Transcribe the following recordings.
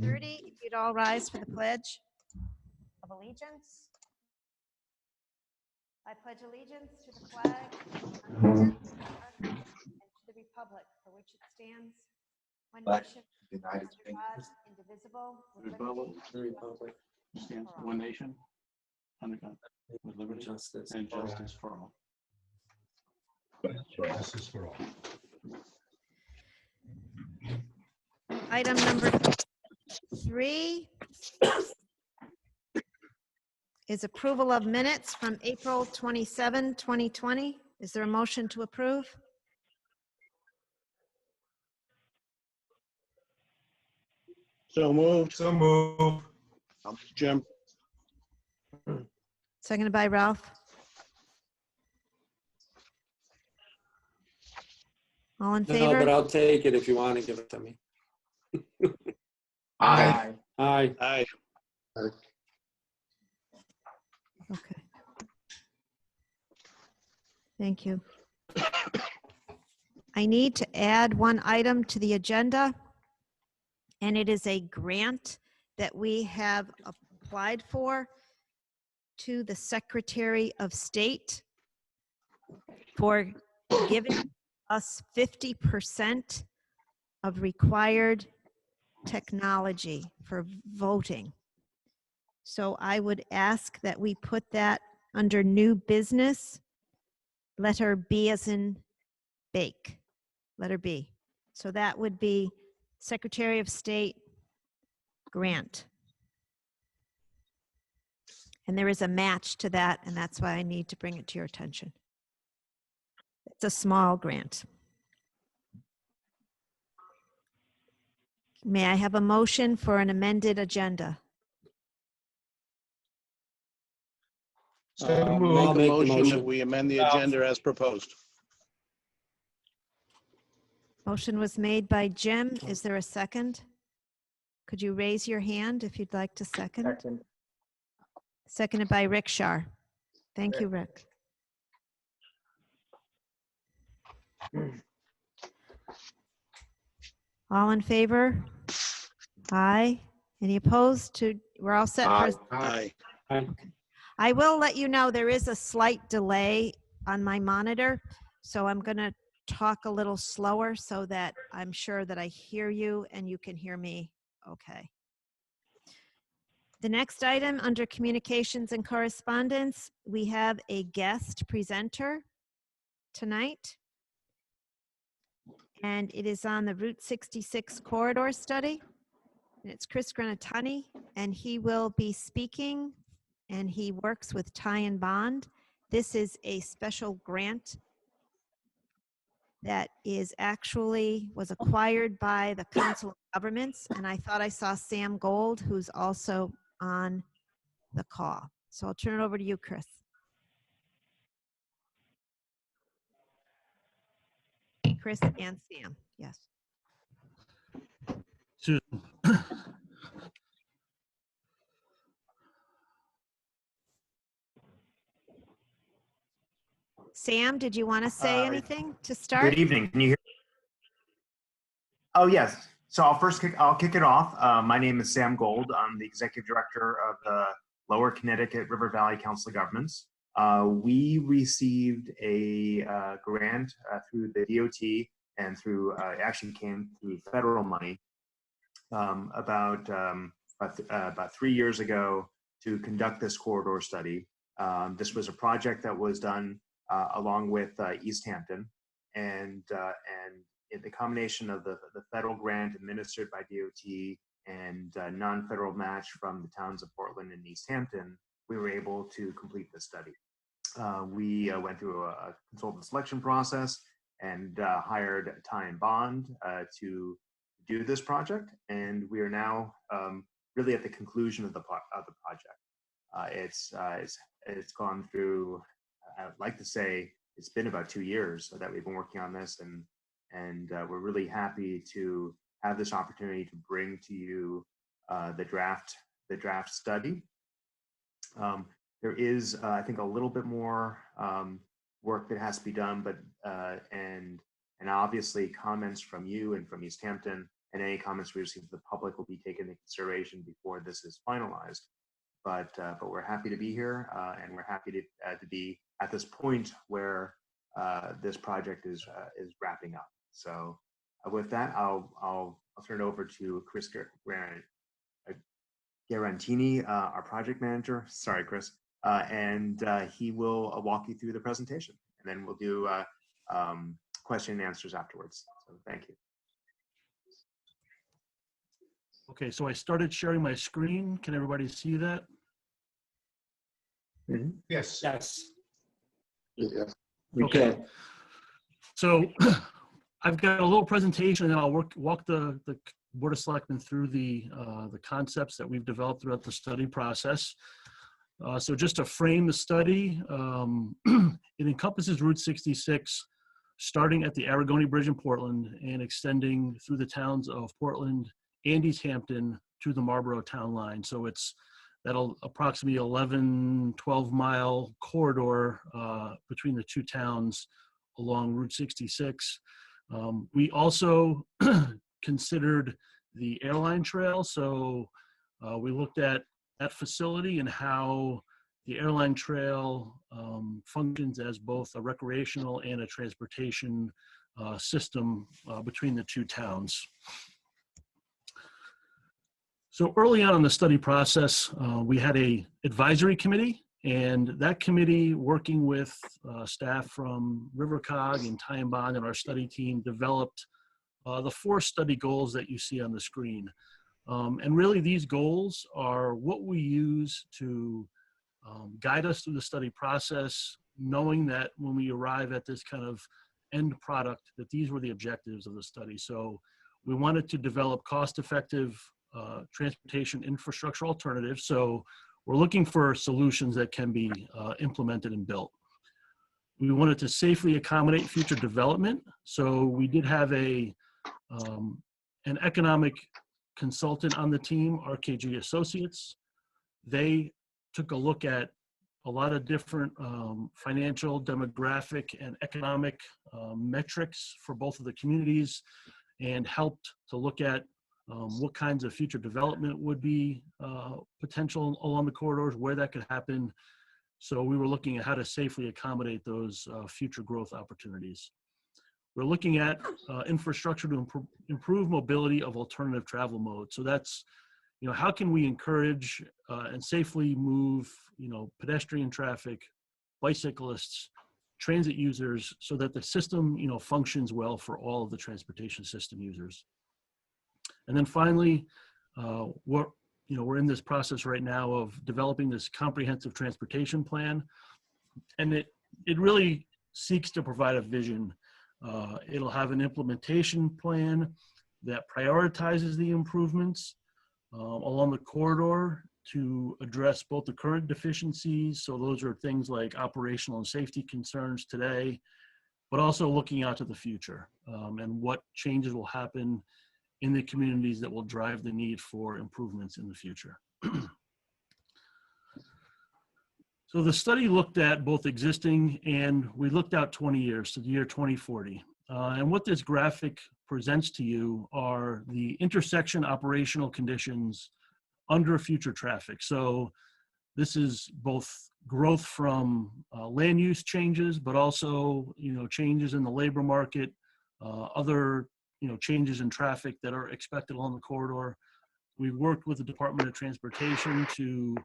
30, if you'd all rise for the Pledge of Allegiance. I pledge allegiance to the flag of the United States of America and to the republic for which it stands, one nation, United under God, States. indivisible, with Republic, liberty the republic stands for one nation, under God, with liberty Justice and for all. justice for all. Justice for all. Item number 3 is approval of minutes from April 27, 2020. Is there a motion to approve? So moved. So move. Jim. Seconded by Ralph. All in No, but favor? I'll take it if you want to give it to me. Aye. Aye. Aye. Okay. Thank you. I need to add one item to the agenda, and it is a grant that we have applied for to the Secretary of State for giving us 50% of required technology for voting. So I would ask that we put that under new business, letter B as in bake, letter B. So that would be Secretary of State grant. And there is a match to that, and that's why I need to bring it to your attention. It's a small grant. May I have a motion for an amended agenda? So Make moved. I'll a make the motion that motion. we amend the agenda as proposed. Motion was made by Jim. Is there a second? Could you raise your hand if you'd like to second? Seconded by Rick Shar. Thank you, Rick. All in favor? Aye. Any opposed? We're all set for Aye. Aye. I will let you know there is a slight delay on my monitor, so I'm going to talk a little slower so that I'm sure that I hear you and you can hear me okay. The next item under communications and correspondence, we have a guest presenter tonight, and it is on the Route 66 corridor study. And it's Chris Granatani, and he will be speaking, and he works with Ty and Bond. This is a special grant that was acquired by the Council of Governments, and I thought I saw Sam Gold, who's also on the call. So I'll turn it over to you, Chris. Chris and Sam, yes. Susan. Sam, did you want to say anything to start? Good evening. Can you hear? Oh, yes. So I'll kick it off. My name is Sam Gold. I'm the executive director of the Lower Connecticut River Valley Council of Governments. We received a grant through the DOT and through actually came through federal money about 3 years ago to conduct this corridor study. This was a project that was done along with East Hampton, and in the combination of the federal grant administered by DOT and non-federal match from the towns of Portland and East Hampton, we were able to complete the study. We went through a consultant selection process and hired Ty and Bond to do this project, and we are now really at the conclusion of the project. It's gone through, I'd like to say, it's been about 2 years that we've been working on this, and we're really happy to have this opportunity to bring to you the draft study. There is, I think, a little bit more work that has to be done, but and obviously comments from you and from East Hampton and any comments we receive from the public will be taken into consideration before this is finalized. But we're happy to be here, and we're happy to be at this point where this project is wrapping up. So with that, I'll turn it over to Chris Garantini, our project manager. Sorry, Chris. And he will walk you through the presentation, and then we'll do question and answers afterwards. So thank you. Okay, so I started sharing my screen. Can everybody see that? Yes. Yes. We Okay. can. So I've got a little presentation, and then I'll walk the Board of Selectmen through the concepts that we've developed throughout the study process. So just to frame the study, it encompasses Route 66, starting at the Aragoni Bridge in Portland and extending through the towns of Portland and East Hampton to the Marlborough town line. So that'll approximately 12 mile corridor between the two towns along Route 66. We also considered the airline trail. So we looked at that facility and how the airline trail functions as both a recreational and a transportation system between the two towns. So early on in the study process, we had an advisory committee, and that committee, working with staff from RiverCog and Ty and Bond and our study team, developed the 4 study goals that you see on the screen. And really these goals are what we use to guide us through the study process, knowing that when we arrive at this kind of end product, that these were the objectives of the study. So we wanted to develop cost-effective transportation infrastructure alternatives. So we're looking for solutions that can be implemented and built. We wanted to safely accommodate future development. So we did have an economic consultant on the team, RKG Associates. They took a look at a lot of different financial, demographic, and economic metrics for both of the communities, and helped to look at what kinds of future development would be potential along the corridors, where that could happen. So we were looking at how to safely accommodate those future growth opportunities. We're looking at infrastructure to improve mobility of alternative travel modes. So that's, how can we encourage and safely move, pedestrian traffic, bicyclists, transit users, so that the system, functions well for all of the transportation system users. And then finally, we're in this process right now of developing this comprehensive transportation plan, and it really seeks to provide a vision. It'll have an implementation plan that prioritizes the improvements along the corridor to address both the current deficiencies. So those are things like operational and safety concerns today, but also looking out to the future and what changes will happen in the communities that will drive the need for improvements in the future. So the study looked at both existing, and we looked out 20 years to the year 2040. And what this graphic presents to you are the intersection operational conditions under future traffic. So this is both growth from land use changes, but also changes in the labor market, other changes in traffic that are expected along the corridor. We've worked with the Department of Transportation to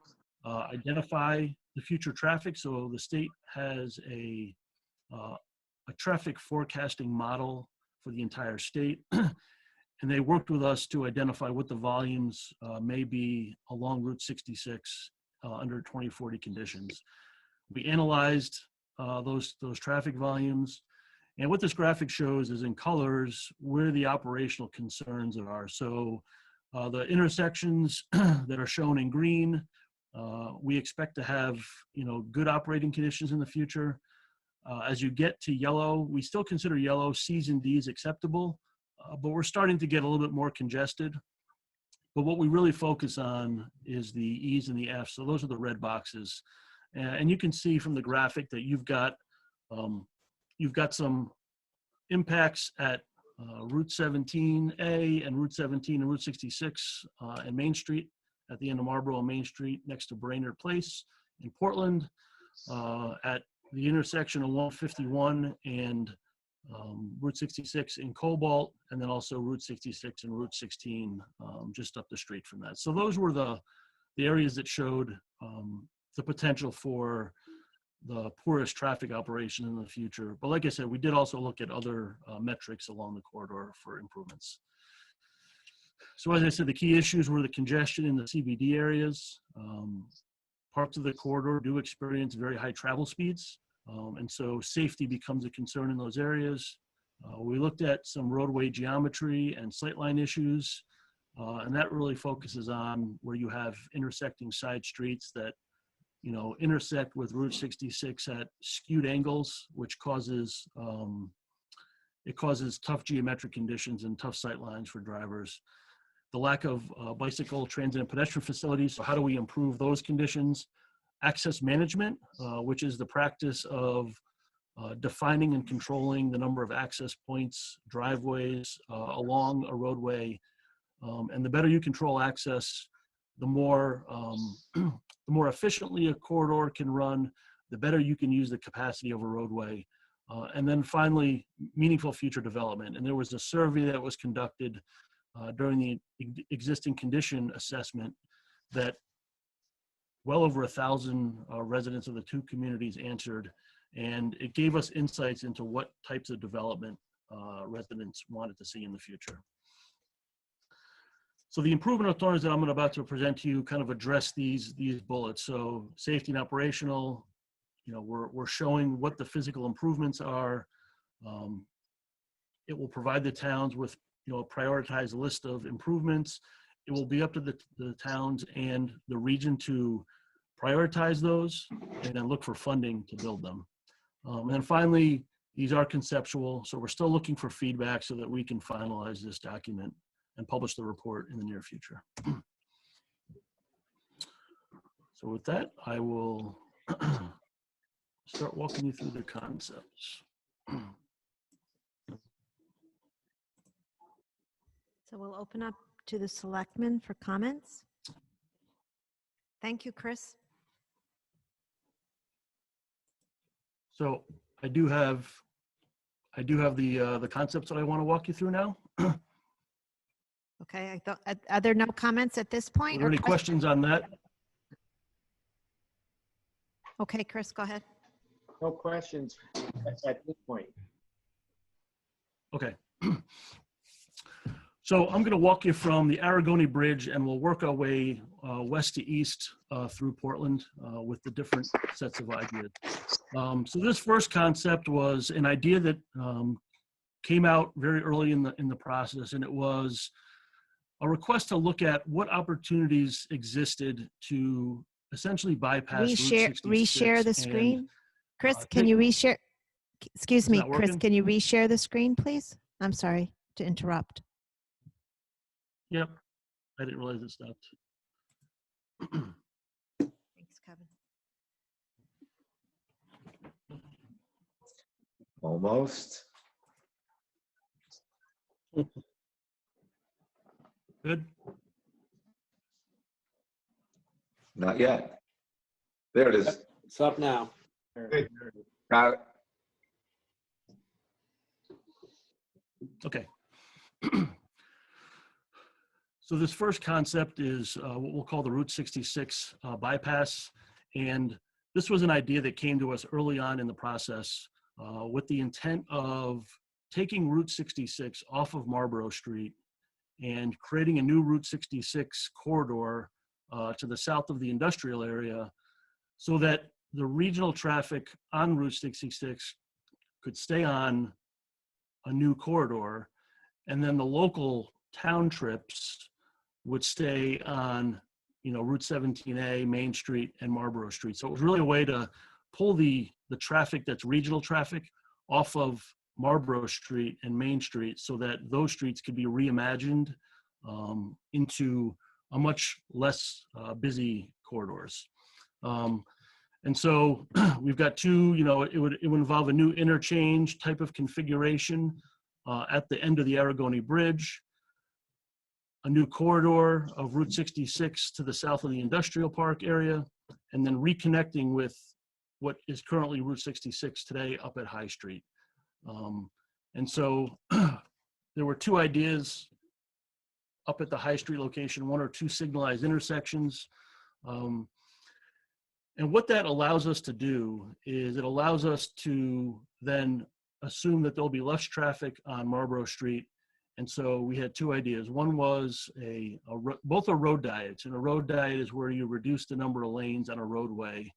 identify the future traffic. So the state has a traffic forecasting model for the entire state. And they worked with us to identify what the volumes may be along Route 66 under 2040 conditions. We analyzed those traffic volumes. And what this graphic shows is in colors where the operational concerns are. So the intersections that are shown in green, we expect to have good operating conditions in the future. As you get to yellow, we still consider yellow C's and D's acceptable, but we're starting to get a little bit more congested. But what we really focus on is the E's and the F's. So those are the red boxes. And you can see from the graphic that you've got some impacts at Route 17A and Route 17 and Route 66 and Main Street at the end of Marlboro and Main Street next to Brainerd Place in Portland, at the intersection of 151 and Route 66 in Cobalt, and then also Route 66 and Route 16 just up the street from that. So those were the areas that showed the potential for the poorest traffic operation in the future. But like I said, we did also look at other metrics along the corridor for improvements. So as I said, the key issues were the congestion in the CBD areas. Parts of the corridor do experience very high travel speeds. And so safety becomes a concern in those areas. We looked at some roadway geometry and sightline issues, and that really focuses on where you have intersecting side streets that intersect with Route 66 at skewed angles, which causes tough geometric conditions and tough sight lines for drivers. The lack of bicycle, transit, and pedestrian facilities. So how do we improve those conditions? Access management, which is the practice of defining and controlling the number of access points, driveways along a roadway. And the better you control access, the more efficiently a corridor can run, the better you can use the capacity of a roadway. And then finally, meaningful future development. And there was a survey that was conducted during the existing condition assessment that well over 1,000 residents of the two communities answered, and it gave us insights into what types of development residents wanted to see in the future. So the improvement alternatives that I'm about to present to you kind of address these bullets. So safety and operational, we're showing what the physical improvements are. It will provide the towns with a prioritized list of improvements. It will be up to the towns and the region to prioritize those and then look for funding to build them. And then finally, these are conceptual, so we're still looking for feedback so that we can finalize this document and publish the report in the near future. So with that, I will start walking you through the concepts. So we'll open up to the selectmen for comments. Thank you, Chris. So I do have the concepts that I want to walk you through now. Okay, are there no comments at this Are point? there any questions on that? Okay, Chris, go ahead. No questions at this point. Okay. So I'm going to walk you from the Aragoni Bridge, and we'll work our way west to east through Portland with the different sets of ideas. So this first concept was an idea that came out very early in the process, and it was a request to look at what opportunities existed to essentially bypass Reshare the screen. Chris, can you reshare? Excuse me, Chris, can you reshare the screen, please? I'm sorry to interrupt. Yep, I didn't realize it stopped. Thanks, Kevin. Almost. Good. Not yet. There it is. It's up now. Got it. Okay. So this first concept is what we'll call the Route 66 bypass. And this was an idea that came to us early on in the process with the intent of taking Route 66 off of Marlboro Street and creating a new Route 66 corridor to the south of the industrial area so that the regional traffic on Route 66 could stay on a new corridor, and then the local town trips would stay on, Route 17A, Main Street, and Marlboro Street. So it was really a way to pull the traffic that's regional traffic off of Marlboro Street and Main Street so that those streets could be reimagined into a much less busy corridors. And so we've got two, it would involve a new interchange type of configuration at the end of the Aragoni Bridge, a new corridor of Route 66 to the south of the industrial park area, and then reconnecting with what is currently Route 66 today up at High Street. And so there were two ideas up at the High Street location, one or two signalized intersections. And what that allows us to do is it allows us to then assume that there'll be less traffic on Marlborough Street. And so we had two ideas. One was both are road diets, and a road diet is where you reduce the number of lanes on a roadway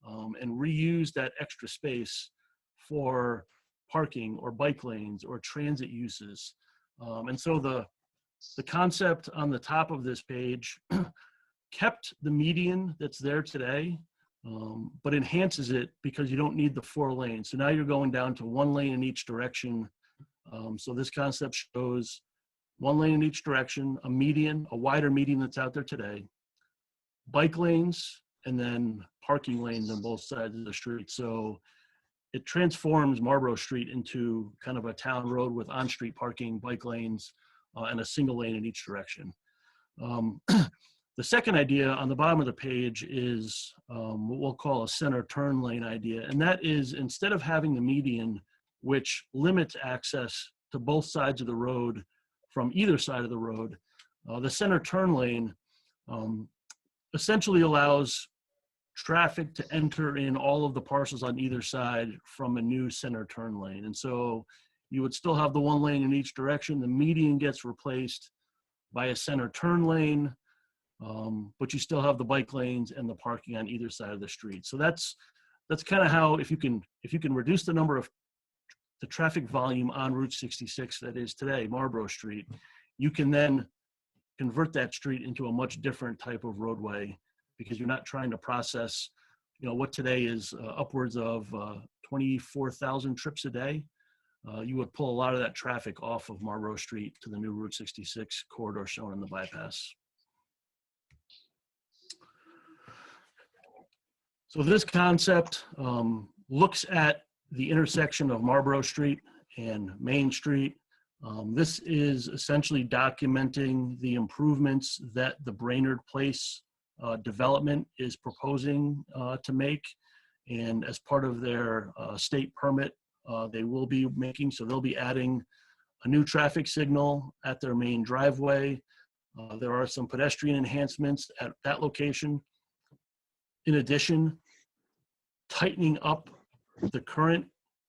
and reuse that extra space for parking or bike lanes or transit uses. And so the concept on the top of this page kept the median that's there today, but enhances it because you don't need the 4 lanes. So now you're going down to 1 lane in each direction. So this concept shows 1 lane in each direction, a median, a wider median that's out there today, bike lanes, and then parking lanes on both sides of the street. So it transforms Marlborough Street into kind of a town road with on-street parking, bike lanes, and a single lane in each direction. The second idea on the bottom of the page is what we'll call a center turn lane idea. And that is, instead of having the median, which limits access to both sides of the road from either side of the road, the center turn lane essentially allows traffic to enter in all of the parcels on either side from a new center turn lane. And so you would still have the 1 lane in each direction. The median gets replaced by a center turn lane, but you still have the bike lanes and the parking on either side of the street. So that's kind of how, if you can reduce the number of the traffic volume on Route 66 that is today, Marlborough Street, you can then convert that street into a much different type of roadway, because you're not trying to process, what today is upwards of 24,000 trips a day. You would pull a lot of that traffic off of Marlborough Street to the new Route 66 corridor shown in the bypass. So this concept looks at the intersection of Marlborough Street and Main Street. This is essentially documenting the improvements that the Brainerd Place development is proposing to make. And as part of their state permit, they will be making, so they'll be adding a new traffic signal at their main driveway. There are some pedestrian enhancements at that location. In addition, tightening up the current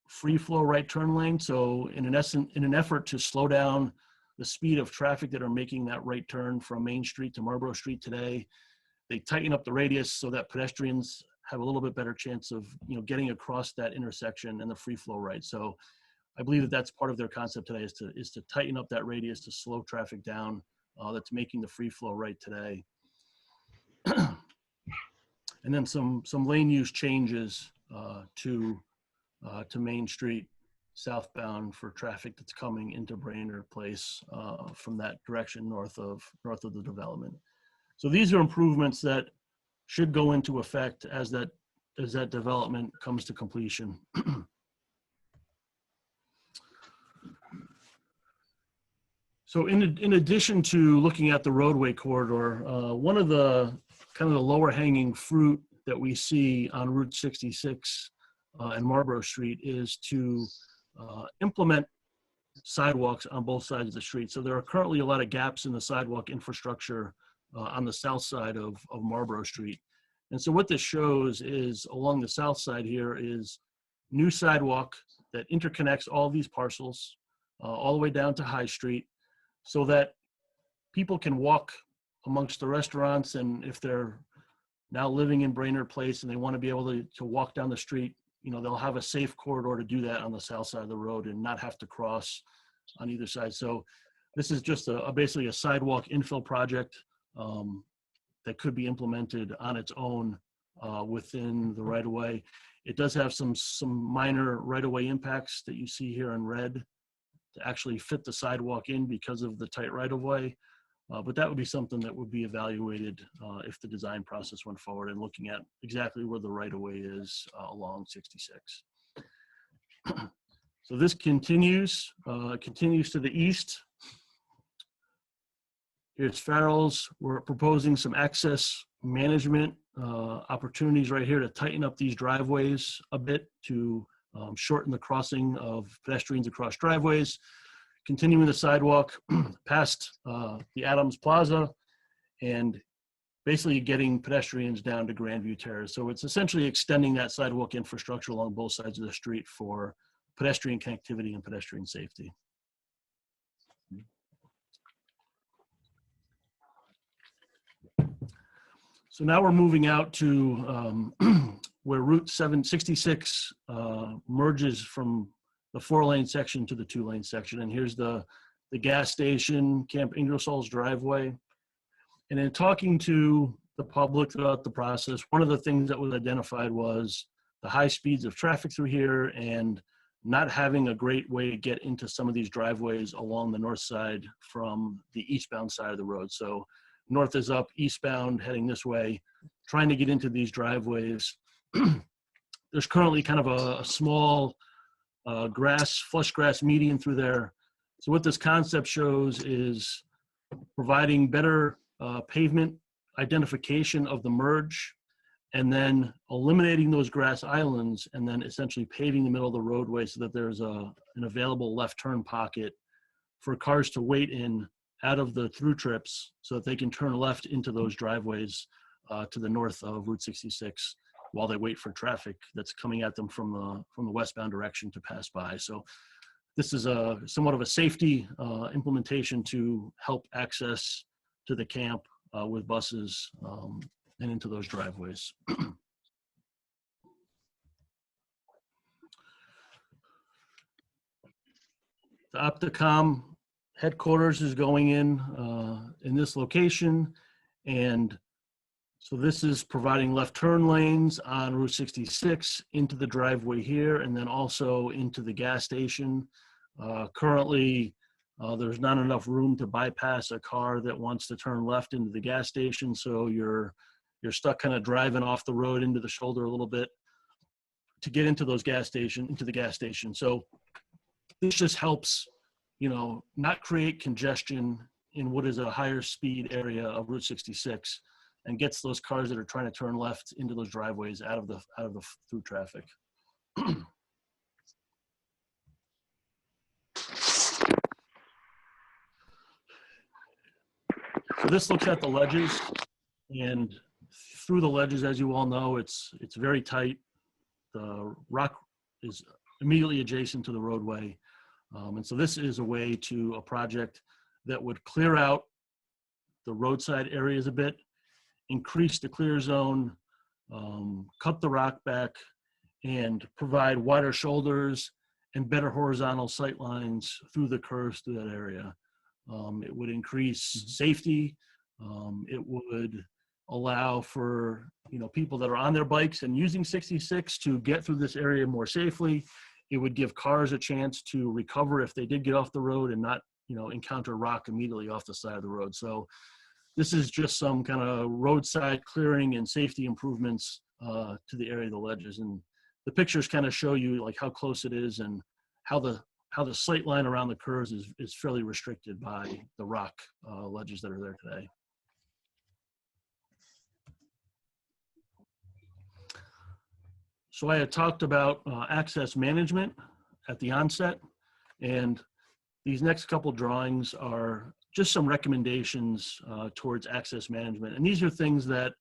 free flow right turn lane. So in an effort to slow down the speed of traffic that are making that right turn from Main Street to Marlborough Street today, they tighten up the radius so that pedestrians have a little bit better chance of getting across that intersection and the free flow right. So I believe that that's part of their concept today, is to tighten up that radius to slow traffic down that's making the free flow right today. And then some lane use changes to Main Street southbound for traffic that's coming into Brainerd Place from that direction north of the development. So these are improvements that should go into effect as that development comes to completion. So in addition to looking at the roadway corridor, one of the kind of the lower hanging fruit that we see on Route 66 and Marlborough Street is to implement sidewalks on both sides of the street. So there are currently a lot of gaps in the sidewalk infrastructure on the south side of Marlborough Street. And so what this shows is, along the south side here, is new sidewalk that interconnects all these parcels all the way down to High Street, so that people can walk amongst the restaurants. And if they're now living in Brainerd Place and they want to be able to walk down the street, they'll have a safe corridor to do that on the south side of the road and not have to cross on either side. So this is just basically a sidewalk infill project that could be implemented on its own within the right-of-way. It does have some minor right-of-way impacts that you see here in red to actually fit the sidewalk in because of the tight right-of-way. But that would be something that would be evaluated if the design process went forward, and looking at exactly where the right-of-way is along 66. So this continues to the east. Here's Farrell's. We're proposing some access management opportunities right here to tighten up these driveways a bit to shorten the crossing of pedestrians across driveways. Continuing the sidewalk past the Adams Plaza and basically getting pedestrians down to Grandview Terrace. So it's essentially extending that sidewalk infrastructure along both sides of the street for pedestrian connectivity and pedestrian safety. So now we're moving out to where Route 766 merges from the 4-lane section to the 2-lane section. And here's the gas station, Camp Ingersoll's driveway. And in talking to the public throughout the process, one of the things that was identified was the high speeds of traffic through here and not having a great way to get into some of these driveways along the north side from the eastbound side of the road. So north is up, eastbound heading this way, trying to get into these driveways. There's currently kind of a small flush grass median through there. So what this concept shows is providing better pavement identification of the merge, and then eliminating those grass islands, and then essentially paving the middle of the roadway so that there's an available left turn pocket for cars to wait in out of the through trips so that they can turn left into those driveways to the north of Route 66 while they wait for traffic that's coming at them from the westbound direction to pass by. So this is somewhat of a safety implementation to help access to the camp with buses and into those driveways. The Opticom headquarters is going in this location, and so this is providing left turn lanes on Route 66 into the driveway here, and then also into the gas station. Currently, there's not enough room to bypass a car that wants to turn left into the gas station, so you're stuck kind of driving off the road into the shoulder a little bit to get into the gas station. So this just helps, not create congestion in what is a higher speed area of Route 66, and gets those cars that are trying to turn left into those driveways out of the through traffic. So this looks at the ledges, and through the ledges, as you all know, it's very tight. The rock is immediately adjacent to the roadway. And so this is a project that would clear out the roadside areas a bit, increase the clear zone, cut the rock back, and provide wider shoulders and better horizontal sight lines through the curves through that area. It would increase safety. It would allow for people that are on their bikes and using 66 to get through this area more safely. It would give cars a chance to recover if they did get off the road and not encounter rock immediately off the side of the road. So this is just some kind of roadside clearing and safety improvements to the area of the ledges. And the pictures kind of show you like how close it is and how the sight line around the curves is fairly restricted by the rock ledges that are there today. So I had talked about access management at the onset, and these next couple drawings are just some recommendations towards access management. And these are things that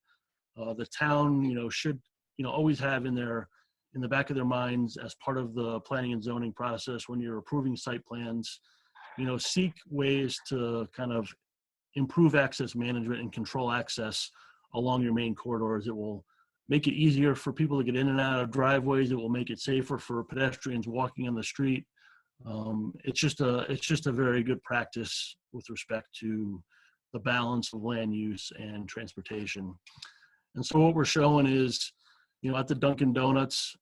the town, should, always have in the back of their minds as part of the planning and zoning process when you're approving site plans. Seek ways to kind of improve access management and control access along your main corridors. It will make it easier for people to get in and out of driveways. It will make it safer for pedestrians walking on the street. It's just a very good practice with respect to the balance of land use and transportation. And so what we're showing is, at the Dunkin' Donuts,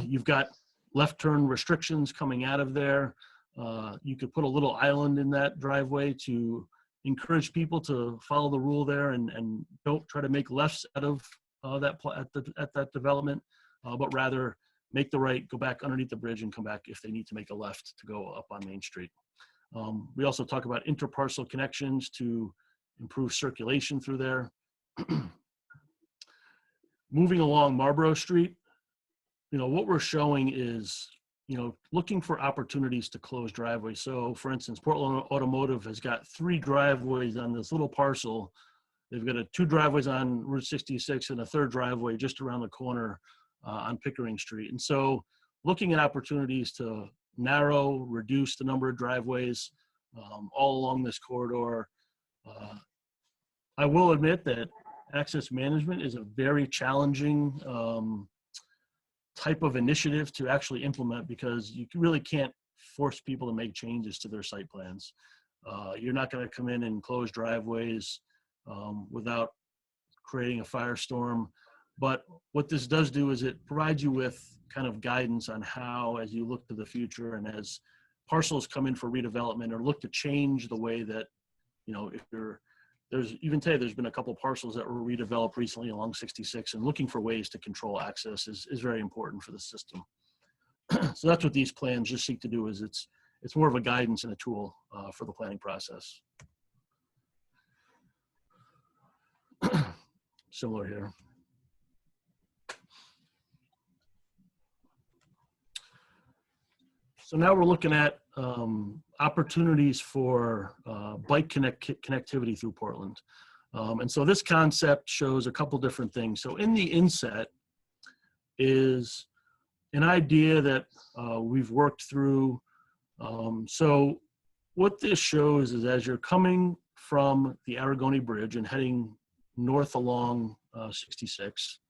you've got left turn restrictions coming out of there. You could put a little island in that driveway to encourage people to follow the rule there and don't try to make lefts out of at that development, but rather make the right, go back underneath the bridge and come back if they need to make a left to go up on Main Street. We also talk about interparcel connections to improve circulation through there. Moving along Marlborough Street, what we're showing is, looking for opportunities to close driveways. So for instance, Portland Automotive has got 3 driveways on this little parcel. They've got 2 driveways on Route 66 and a 3rd driveway just around the corner on Pickering Street. And so looking at opportunities to narrow, reduce the number of driveways all along this corridor. I will admit that access management is a very challenging type of initiative to actually implement, because you really can't force people to make changes to their site plans. You're not going to come in and close driveways without creating a firestorm. But what this does do is it provides you with kind of guidance on how, as you look to the future and as parcels come in for redevelopment or look to change the way that, if even today, there's been a couple parcels that were redeveloped recently along 66, and looking for ways to control access is very important for the system. So that's what these plans just seek to do, is it's more of a guidance and a tool for the planning process. Similar here. So now we're looking at opportunities for bike connectivity through Portland. And so this concept shows a couple different things. So in the inset is an idea that we've worked through. So what this shows is, as you're coming from the Aragoni Bridge and heading north along 66,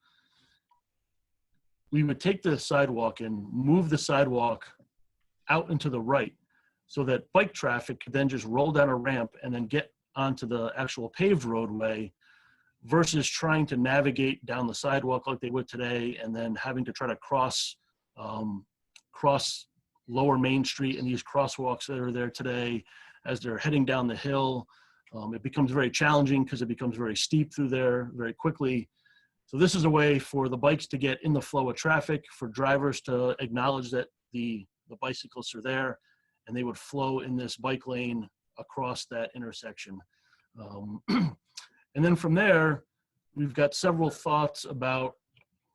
we would take the sidewalk and move the sidewalk out and to the right, so that bike traffic could then just roll down a ramp and then get onto the actual paved roadway, versus trying to navigate down the sidewalk like they would today and then having to try to cross Lower Main Street and these crosswalks that are there today as they're heading down the hill. It becomes very challenging because it becomes very steep through there very quickly. So this is a way for the bikes to get in the flow of traffic, for drivers to acknowledge that the bicyclists are there, and they would flow in this bike lane across that intersection. And then from there, we've got several thoughts about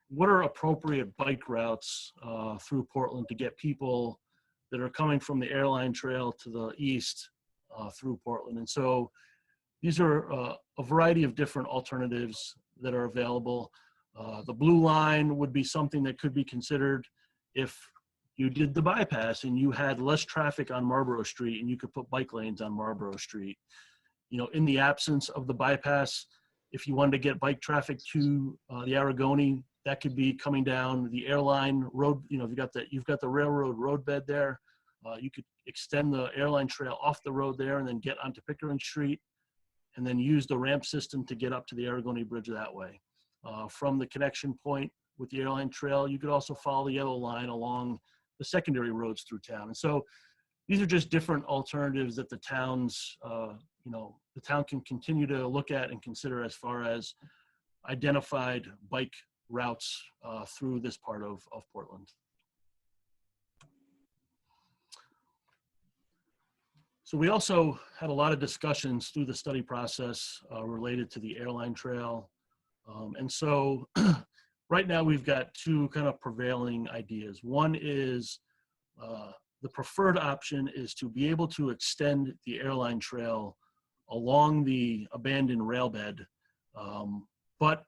what are appropriate bike routes through Portland to get people that are coming from the airline trail to the east through Portland. And so these are a variety of different alternatives that are available. The blue line would be something that could be considered if you did the bypass and you had less traffic on Marlborough Street, and you could put bike lanes on Marlborough Street. In the absence of the bypass, if you wanted to get bike traffic to the Aragoni, that could be coming down the airline road. You've got the railroad roadbed there. You could extend the airline trail off the road there and then get onto Pickering Street, and then use the ramp system to get up to the Aragoni Bridge that way. From the connection point with the airline trail, you could also follow the yellow line along the secondary roads through town. And so these are just different alternatives that the town can continue to look at and consider as far as identified bike routes through this part of Portland. So we also had a lot of discussions through the study process related to the airline trail. And so right now we've got 2 kind of prevailing ideas. One is the preferred option is to be able to extend the airline trail along the abandoned rail bed. But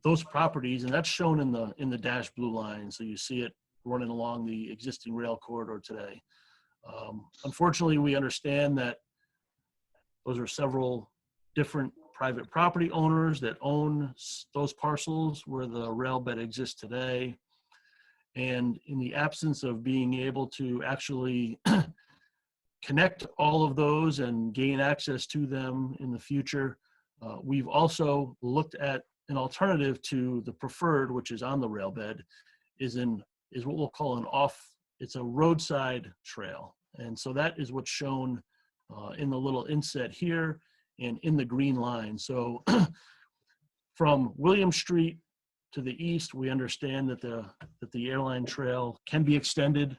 those properties, and that's shown in the dashed blue line, so you see it running along the existing rail corridor today. Unfortunately, we understand that those are several different private property owners that own those parcels where the rail bed exists today. And in the absence of being able to actually connect all of those and gain access to them in the future, we've also looked at an alternative to the preferred, which is on the rail bed, is what we'll call it's a roadside trail. And so that is what's shown in the little inset here and in the green line. So from William Street to the east, we understand that the airline trail can be extended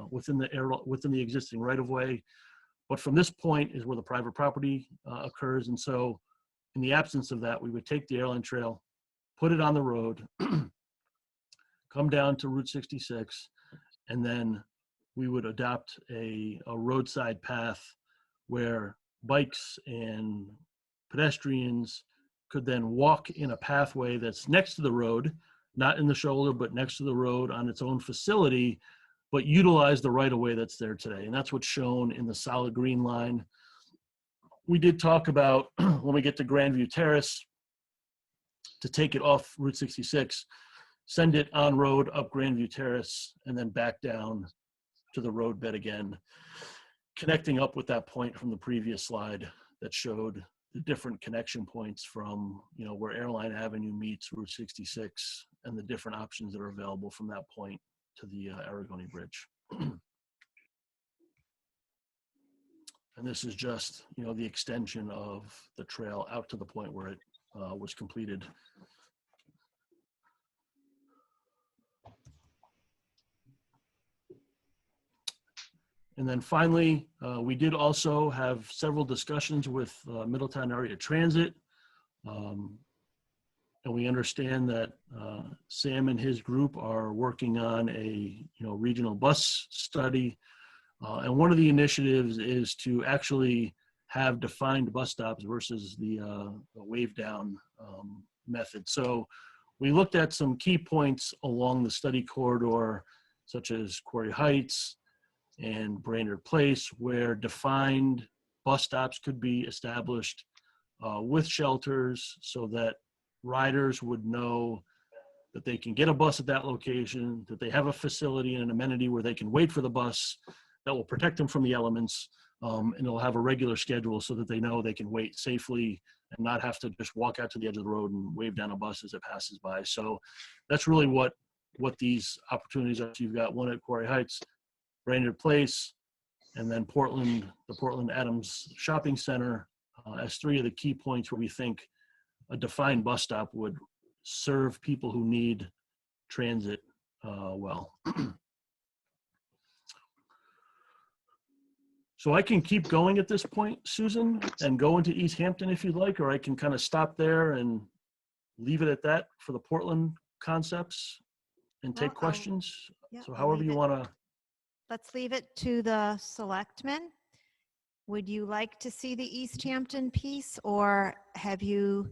within the existing right-of-way. But from this point is where the private property occurs. And so in the absence of that, we would take the airline trail, put it on the road, come down to Route 66, and then we would adopt a roadside path where bikes and pedestrians could then walk in a pathway that's next to the road, not in the shoulder, but next to the road on its own facility, but utilize the right-of-way that's there today. And that's what's shown in the solid green line. We did talk about, when we get to Grandview Terrace, to take it off Route 66, send it on road up Grandview Terrace, and then back down to the road bed again, connecting up with that point from the previous slide that showed the different connection points from, where Airline Avenue meets Route 66 and the different options that are available from that point to the Aragoni Bridge. And this is just, the extension of the trail out to the point where it was completed. And then finally, we did also have several discussions with Middletown Area Transit. And we understand that Sam and his group are working on a regional bus study. And one of the initiatives is to actually have defined bus stops versus the wave down method. So we looked at some key points along the study corridor, such as Quarry Heights and Brainerd Place, where defined bus stops could be established with shelters so that riders would know that they can get a bus at that location, that they have a facility and an amenity where they can wait for the bus that will protect them from the elements, and they'll have a regular schedule so that they know they can wait safely and not have to just walk out to the edge of the road and wave down a bus as it passes by. So that's really what these opportunities are. So you've got one at Quarry Heights, Brainerd Place, and then the Portland Adams Shopping Center as three of the key points where we think a defined bus stop would serve people who need transit well. So I can keep going at this point, Susan, and go into East Hampton if you'd like, or I can kind of stop there and leave it at that for the Portland concepts and take questions. So however you want to. Let's leave it to the selectmen. Would you like to see the East Hampton piece, or have you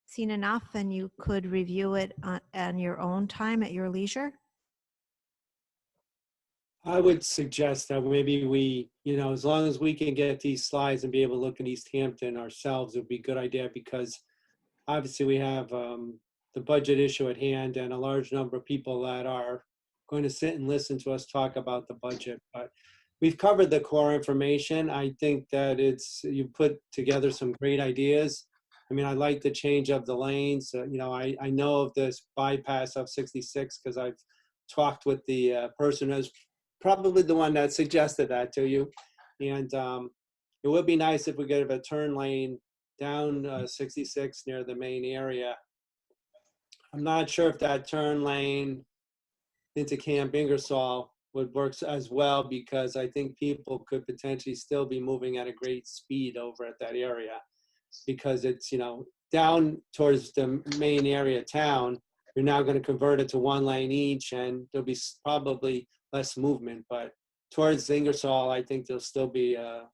seen enough and you could review it on your own time at your leisure? I would suggest that maybe we, as long as we can get these slides and be able to look at East Hampton ourselves, it would be a good idea, because obviously we have the budget issue at hand and a large number of people that are going to sit and listen to us talk about the budget. But we've covered the core information. I think that you put together some great ideas. I mean, I like the change of the lanes. I know of this bypass of 66 because I've talked with the person who's probably the one that suggested that to you. And it would be nice if we could have a turn lane down 66 near the main area. I'm not sure if that turn lane into Camp Ingersoll would work as well, because I think people could potentially still be moving at a great speed over at that area, because it's, down towards the main area of town, you're now going to convert it to one lane each and there'll be probably less movement, but towards Ingersoll, I think there'll still be a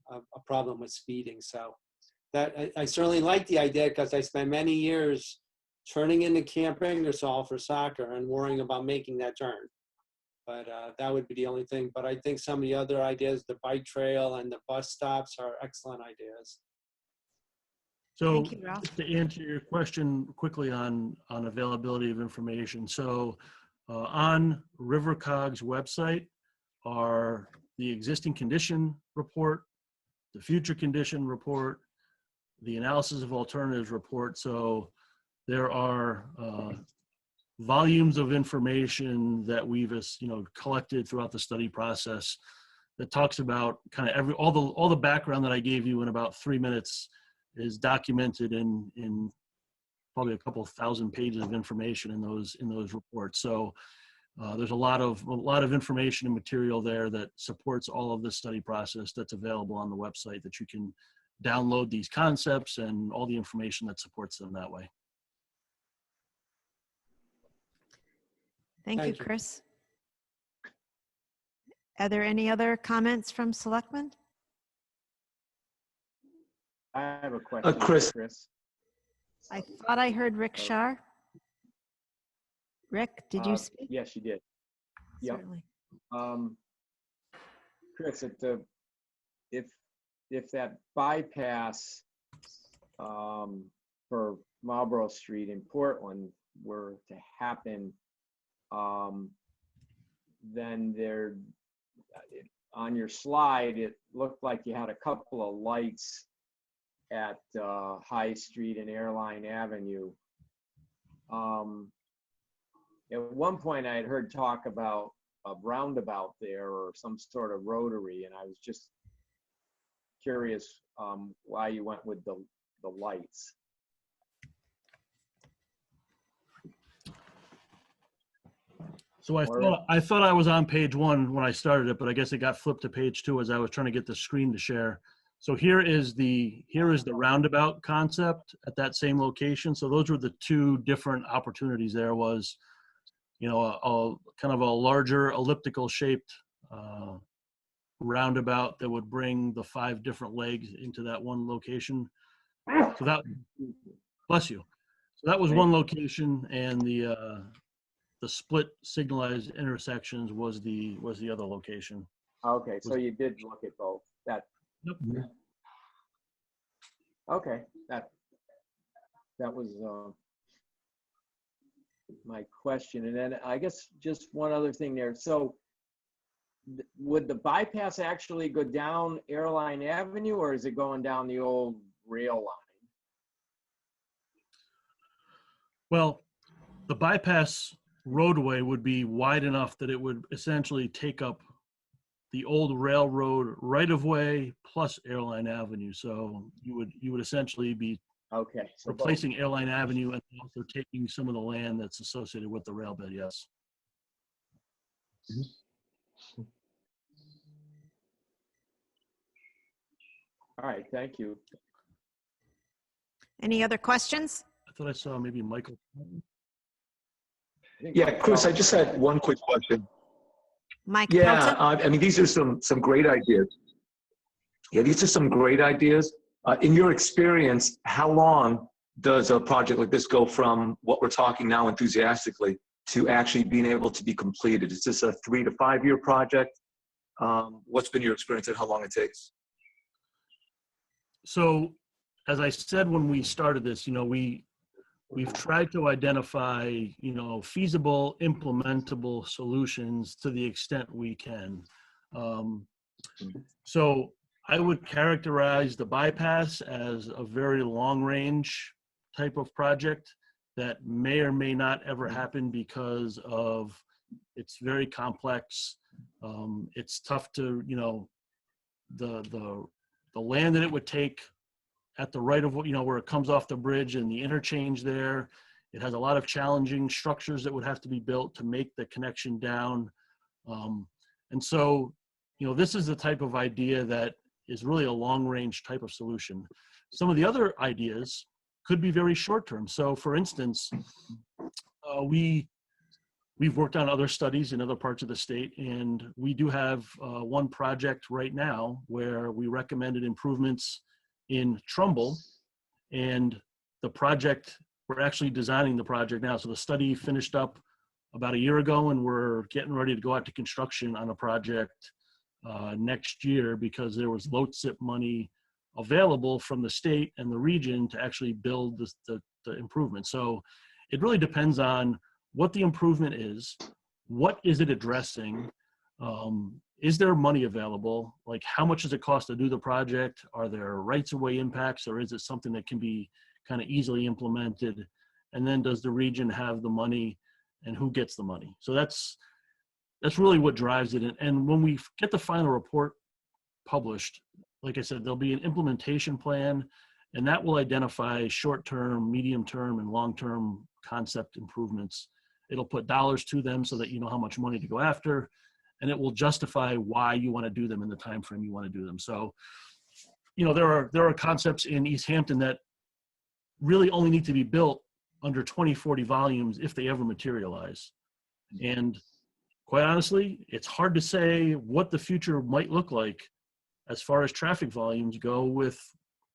problem with speeding. So that I certainly like the idea, because I spent many years turning into Camp Ingersoll for soccer and worrying about making that turn. But that would be the only thing. But I think some of the other ideas, the bike trail and the bus stops, are excellent ideas. So Thank you, Ralph. to answer your question quickly on availability of information. So on RiverCog's website are the existing condition report, the future condition report, the analysis of alternatives report. So there are volumes of information that we've collected throughout the study process that talks about kind of all the background that I gave you in about 3 minutes is documented in probably a couple thousand pages of information in those reports. So there's a lot of information and material there that supports all of this study process that's available on the website, that you can download these concepts and all the information that supports them that way. Thank you, Thank you. Chris. Are there any other comments from selectmen? I have a question. Chris. Chris. I thought I heard Rick Shar. Rick, did you speak? Yes, you did. Yep. Certainly. Chris, if that bypass for Marlborough Street in Portland were to happen, then on your slide, it looked like you had a couple of lights at High Street and Airline Avenue. At one point, I had heard talk about a roundabout there or some sort of rotary, and I was just curious why you went with the lights. So I thought I was on page 1 when I started it, but I guess it got flipped to page 2 as I was trying to get the screen to share. So here is the roundabout concept at that same location. So those were the two different opportunities. There was, a kind of a larger elliptical shaped roundabout that would bring the 5 different legs into that one location. So that, bless you. So that was one location, and the split signalized intersections was the other location. Okay, so you did look at both. Yep. Okay, that was my question. And then I guess just one other thing there. So would the bypass actually go down Airline Avenue, or is it going down the old rail line? Well, the bypass roadway would be wide enough that it would essentially take up the old railroad right-of-way plus Airline Avenue. So you would essentially be Okay. So replacing Airline Avenue and also taking some of the land that's associated with the rail bed, yes. all right, thank you. Any other questions? I thought I saw maybe Michael. I think Yeah, Mike Chris, I Feldman- just had one quick question. Mike Yeah, Pelton? I mean, these are some great ideas. Yeah, these are some great ideas. In your experience, how long does a project like this go from what we're talking now enthusiastically to actually being able to be completed? Is this a 3 to 5 year project? What's been your experience and how long it takes? So, as I said when we started this, we've tried to identify, feasible, implementable solutions to the extent we can. So I would characterize the bypass as a very long-range type of project that may or may not ever happen because of it's very complex. It's tough to, the land that it would take at the right of, where it comes off the bridge and the interchange there. It has a lot of challenging structures that would have to be built to make the connection down. And so, this is the type of idea that is really a long-range type of solution. Some of the other ideas could be very short-term. So, for instance, we've worked on other studies in other parts of the state, and we do have one project right now where we recommended improvements in Trumbull, and the project, we're actually designing the project now. So the study finished up about a year ago, and we're getting ready to go out to construction on a project next year because there was LOTSIP money available from the state and the region to actually build the improvement. So it really depends on what the improvement is, what is it addressing, is there money available? Like, how much does it cost to do the project? Are there rights-of-way impacts, or is it something that can be kind of easily implemented? And then does the region have the money, and who gets the money? So that's really what drives it. And when we get the final report published, like I said, there'll be an implementation plan, And that will identify short-term, medium-term, and long-term concept improvements. It'll put dollars to them so that you know how much money to go after, and it will justify why you want to do them in the time frame you want to do them. So, you know, there are concepts in East Hampton that really only need to be built under 2040 volumes if they ever materialize. And quite honestly, it's hard to say what the future might look like as far as traffic volumes go with,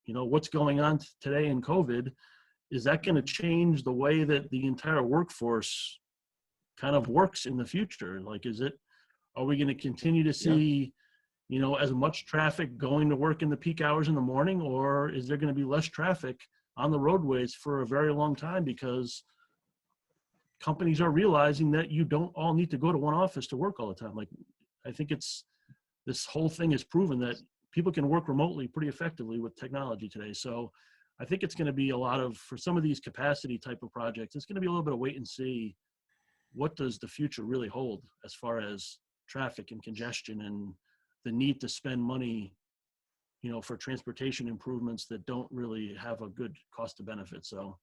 you know, what's going on today in COVID. Is that going to change the way that the entire workforce kind of works in the future? Like, are we going to continue to see, you know, as much traffic going to work in the peak hours in the morning, or is there going to be less traffic on the roadways for a very long time because companies are realizing that you don't all need to go to one office to work all the time? Like, I think this whole thing has proven that people can work remotely pretty effectively with technology today. So I think it's going to be a lot of, for some of these capacity type of projects, it's going to be a little bit of wait and see. What does the future really hold as far as traffic and congestion and the need to spend money, you know, for transportation improvements that don't really have a good cost to benefit. So.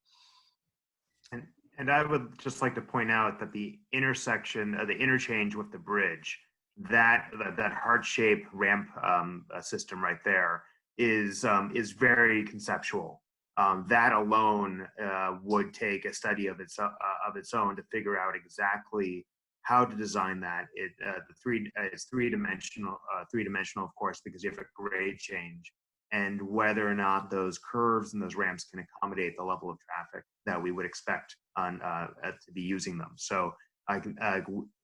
And I would just like to point out that the intersection, the interchange with the bridge, that heart-shaped ramp system right there is very conceptual. That alone would take a study of its own to figure out exactly how to design that. It's three-dimensional, of course, because you have a grade change, and whether or not those curves and those ramps can accommodate the level of traffic that we would expect to be using them. So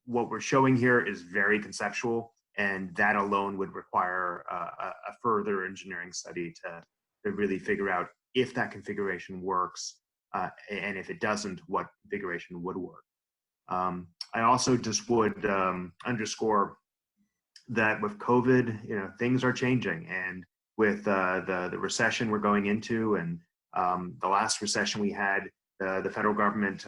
what we're showing here is very conceptual, and that alone would require a further engineering study to really figure out if that configuration works, and if it doesn't, what configuration would work. I also just would underscore that with COVID, you know, things are changing, and with the recession we're going into, and the last recession we had, the federal government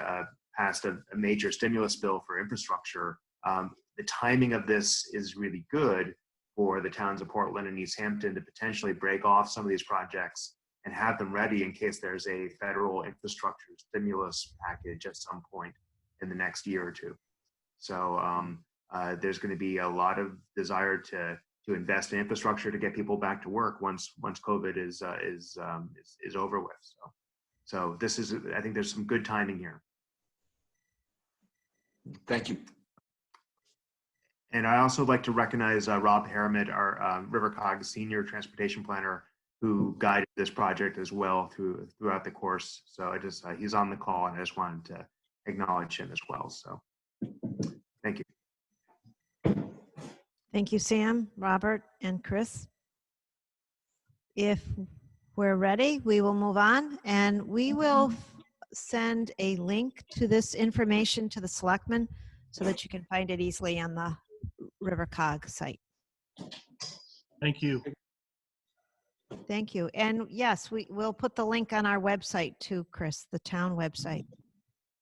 passed a major stimulus bill for infrastructure. The timing of this is really good for the towns of Portland and East Hampton to potentially break off some of these projects and have them ready in case there's a federal infrastructure stimulus package at some point in the next year or two. So there's going to be a lot of desire to invest in infrastructure to get people back to work once COVID is over with. So this is, I think there's some good timing here. Thank you. And I also like to recognize Rob Harriman, our RiverCog senior transportation planner, who guided this project as well throughout the course. So he's on the call, and I just wanted to acknowledge him as well. So thank you. Thank you, Sam, Robert, and Chris. If we're ready, we will move on, and we will send a link to this information to the Selectmen so that you can find it easily on the RiverCog site. Thank you. Thank you. And yes, we'll put the link on our website too, Chris, the town website,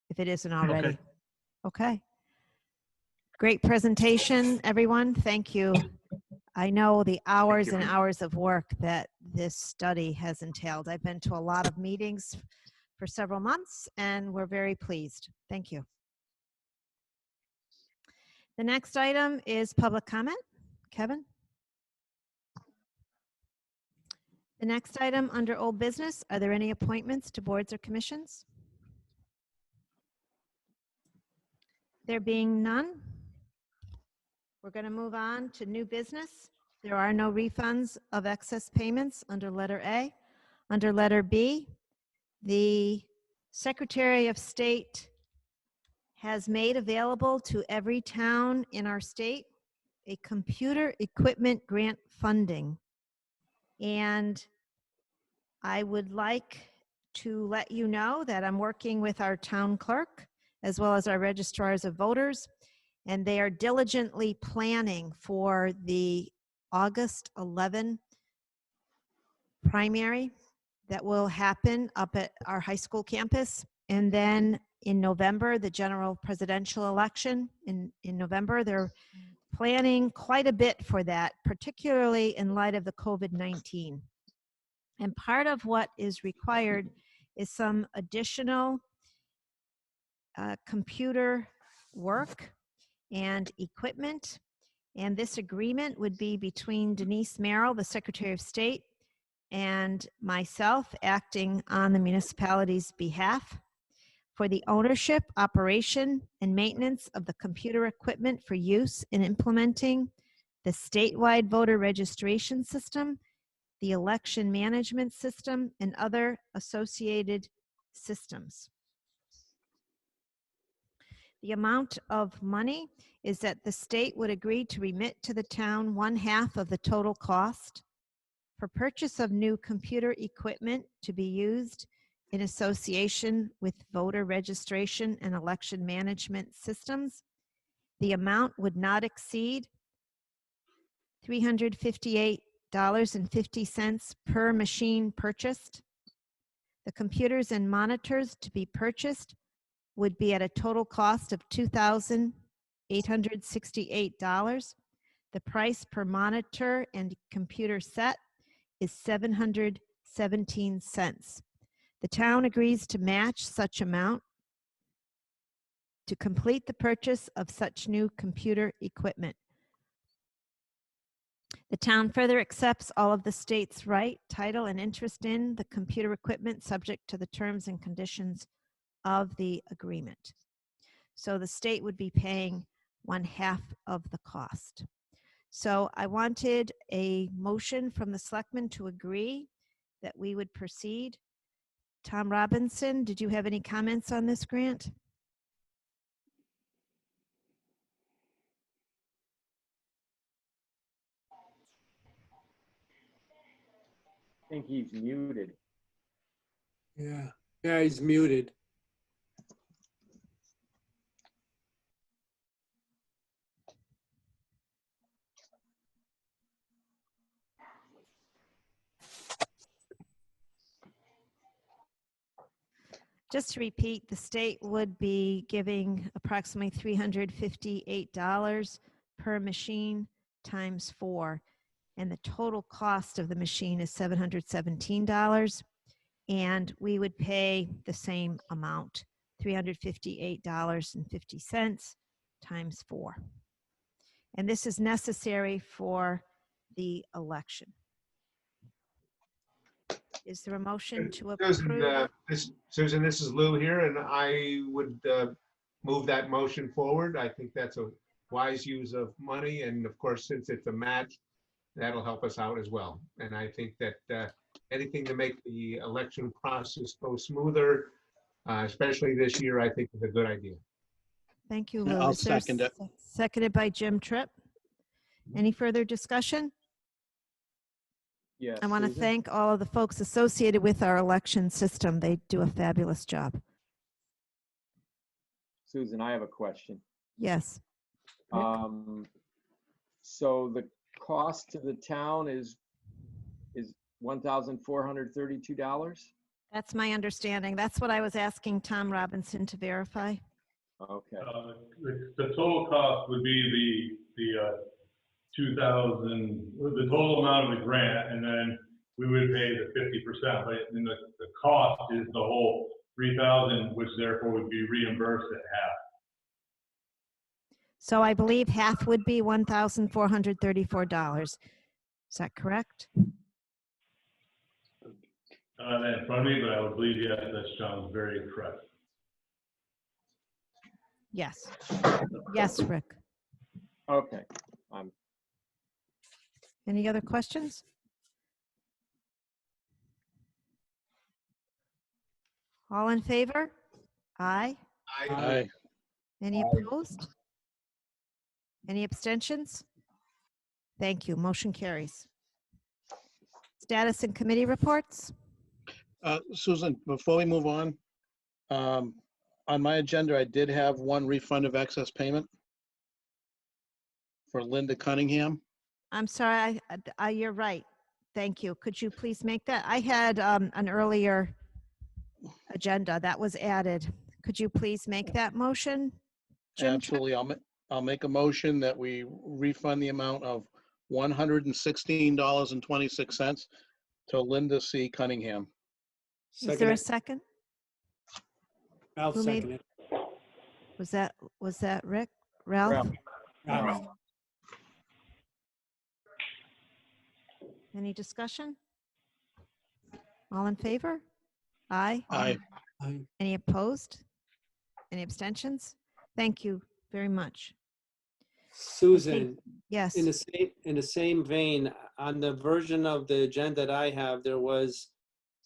if it isn't already. Okay. Great presentation, everyone. Thank you. I know the hours and hours of work that this study has entailed. I've been to a lot of meetings for several months, and we're very pleased. Thank you. The next item is public comment. Kevin? The next item under old business, are there any appointments to boards or commissions? There being none, we're going to move on to new business. There are no refunds of excess payments under letter A. Under letter B, the Secretary of State has made available to every town in our state a computer equipment grant funding. And I would like to let you know that I'm working with our town clerk as well as our registrars of voters, and they are diligently planning for the August 11 primary that will happen up at our high school campus. And then in November, the general presidential election in November. They're planning quite a bit for that, particularly in light of the COVID-19. And part of what is required is some additional computer work and equipment. And this agreement would be between Denise Merrill, the Secretary of State, and myself acting on the municipality's behalf for the ownership, operation, and maintenance of the computer equipment for use in implementing the statewide voter registration system, the election management system, and other associated systems. The amount of money is that the state would agree to remit to the town 1/2 of the total cost for purchase of new computer equipment to be used in association with voter registration and election management systems. The amount would not exceed $358.50 per machine purchased. The computers and monitors to be purchased would be at a total cost of $2,868. The price per monitor and computer set is 717 cents. The town agrees to match such amount to complete the purchase of such new computer equipment. The town further accepts all of the state's right, title, and interest in the computer equipment subject to the terms and conditions of the agreement. So the state would be paying 1/2 of the cost. So I wanted a motion from the selectmen to agree that we would proceed. Tom Robinson, did you have any comments on this grant? I think he's muted. Yeah, he's muted. Just to repeat, the state would be giving approximately $358 per machine times 4. And the total cost of the machine is $717. And we would pay the same amount, $358.50 times 4. And this is necessary for the election. Is there a motion to approve? Susan, this is Lou here, and I would move that motion forward. I think that's a wise use of money, and of course, since it's a match, that'll help us out as well. And I think that anything to make the election process go smoother, especially this year, I think is a good idea. Thank you, Lou. I'll Is there second it. Seconded by Jim Tripp. Any further discussion? Yes. I want to Susan? thank all of the folks associated with our election system. They do a fabulous job. Susan, I have a question. Yes. Rick? So the cost to the town is $1,432? That's my understanding. That's what I was asking Tom Robinson to verify. Okay. The total cost would be the 2,000, the total amount of the grant, and then we would pay the 50%. But then the cost is the whole 3,000, which therefore would be reimbursed at half. So I believe half would be $1,434. Is that correct? That in front of me, but I would believe, yes, that sounds very correct. Yes. Yes, Rick. Okay. Any other questions? All in favor? Aye. Aye. Any opposed? Any abstentions? Thank you. Motion carries. Status and committee reports? Susan, before we move on my agenda, I did have one refund of excess payment for Linda Cunningham. I'm sorry, you're right. Thank you. Could you please make that? I had an earlier agenda that was added. Could you please make that motion? Jim Tripp? Absolutely. I'll make a motion that we refund the amount of $116.26 to Linda C. Cunningham. Is there a Second, second? Ralph Who made- seconded. Was that Rick? Ralph? Ralph. Any discussion? All in favor? Aye. Aye. Any opposed? Any abstentions? Thank you very much. Susan, Yes. in the same vein, on the version of the agenda that I have, there was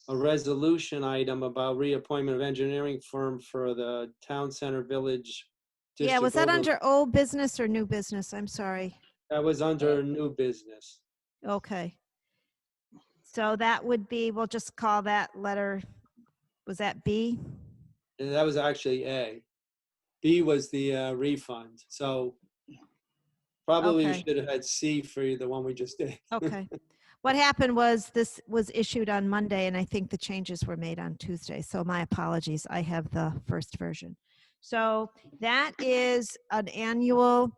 a resolution item about reappointment of engineering firm for the town center village. Yeah, was district that overlay. under old business or new business? I'm sorry. That was under new business. Okay. So that would be, we'll just call that letter, was that B? And that was actually A. B was the refund. So probably we Okay. should have had C for the one we just did. Okay. What happened was this was issued on Monday and I think the changes were made on Tuesday. So my apologies. I have the first version. So that is an annual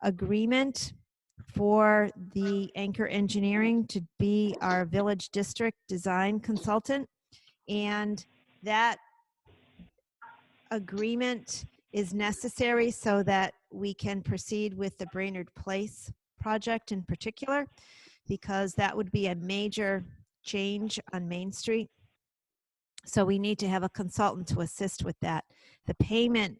agreement for the Anchor Engineering to be our village district design consultant. And that agreement is necessary so that we can proceed with the Brainerd Place project in particular, because that would be a major change on Main Street. So we need to have a consultant to assist with that. The payment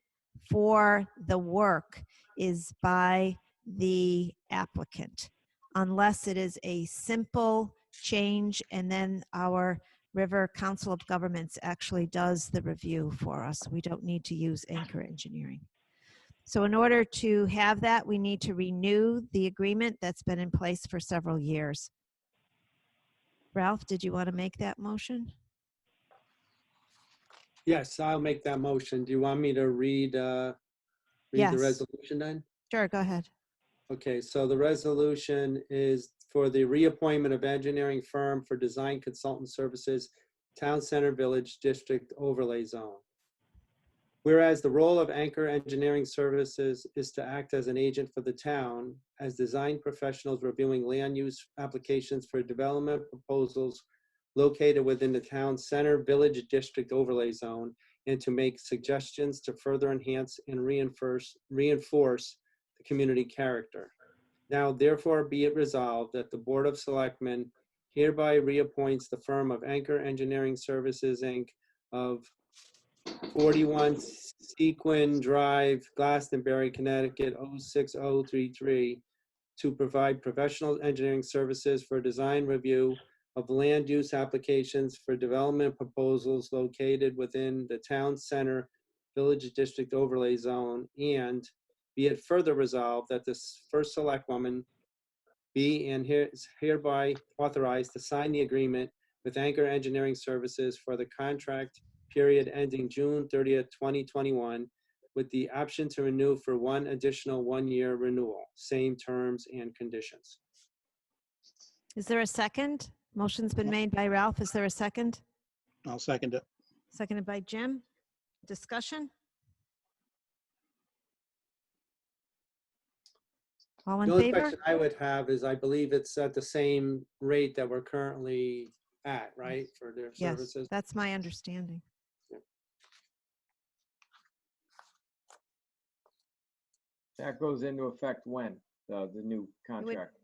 for the work is by the applicant, unless it is a simple change and then our River Council of Governments actually does the review for us. We don't need to use Anchor Engineering. So in order to have that, we need to renew the agreement that's been in place for several years. Ralph, did you want to make that motion? Yes, I'll make that motion. Do you want me to read the Yes. resolution then? Sure, go ahead. Okay, so the resolution is for the reappointment of engineering firm for design consultant services, Town Center Village District Overlay Zone. Whereas the role of Anchor Engineering Services is to act as an agent for the town as design professionals reviewing land use applications for development proposals located within the town center village district overlay zone, and to make suggestions to further enhance and reinforce the community character. Now therefore be it resolved that the Board of Selectmen hereby reappoints the firm of Anchor Engineering Services, Inc. of 41 Sequin Drive, Glastonbury, Connecticut 06033, to provide professional engineering services for design review of land use applications for development proposals located within the town center village district overlay zone, and be it further resolved that this first selectwoman be and is hereby authorized to sign the agreement with Anchor Engineering Services for the contract period ending June 30th, 2021, with the option to renew for one additional one-year renewal, same terms and conditions. Is there a second? Motion's been made by Ralph. Is there a second? I'll second it. Seconded by Jim. Discussion? All in The only favor? question I would have is, I believe it's at the same rate that we're currently at, right, for their Yes, services? that's my understanding. That goes into effect when, the new contract?